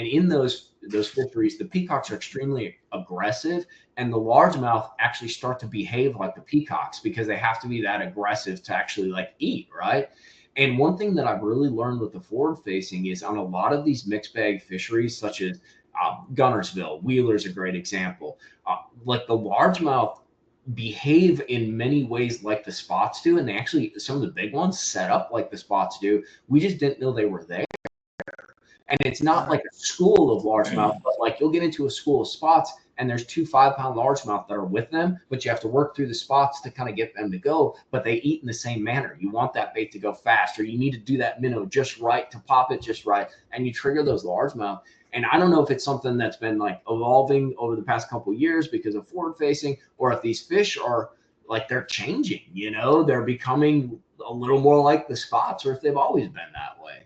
in those fisheries, the peacocks are extremely aggressive, and the largemouth actually start to behave like the peacocks because they have to be that aggressive to actually like eat, right? And one thing that I've really learned with the forward facing is on a lot of these mixed bag fisheries, such as Gunnersville, Wheeler's a great example. Like the largemouth behave in many ways like the spots do, and they actually, some of the big ones set up like the spots do. We just didn't know they were there. And it's not like a school of largemouth, but like you'll get into a school of spots and there's 2 5-pound largemouth that are with them, but you have to work through the spots to kind of get them to go, but they eat in the same manner. You want that bait to go fast, or you need to do that minnow just right to pop it just right, and you trigger those largemouth. And I don't know if it's something that's been like evolving over the past couple of years because of forward facing, or if these fish are like they're changing, they're becoming a little more like the spots, or if they've always been that way.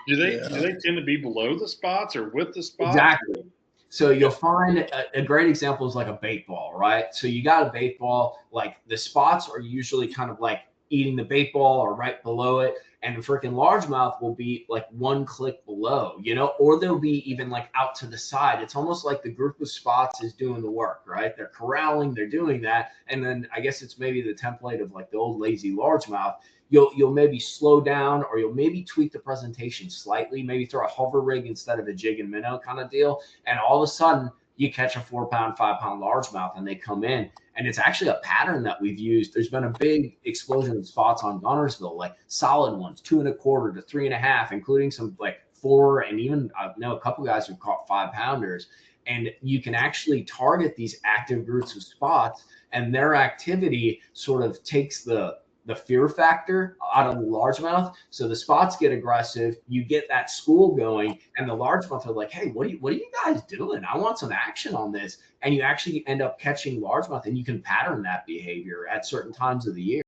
Do they tend to be below the spots or with the spots? Exactly. So you'll find a great example is like a bait ball, right? So you got a bait ball, like the spots are usually kind of like eating the bait ball or right below it. And the freaking largemouth will be like one click below, or they'll be even like out to the side. It's almost like the group of spots is doing the work, right? They're corralling, they're doing that. And then I guess it's maybe the template of like the old lazy largemouth. You'll maybe slow down, or you'll maybe tweak the presentation slightly, maybe throw a hover rig instead of a jig and minnow kind of deal. And all of a sudden you catch a 4-pound, 5-pound largemouth and they come in. And it's actually a pattern that we've used. There's been a big explosion of spots on Gunnersville, like solid ones, 2 1/4 to 3 1/2, including some like 4, and even I know a couple guys who've caught 5-pounders. And you can actually target these active groups of spots, and their activity sort of takes the fear factor out of the largemouth. So the spots get aggressive, you get that school going, and the largemouth are like, hey, what are you guys doing? I want some action on this. And you actually end up catching largemouth, and you can pattern that behavior at certain times of the year.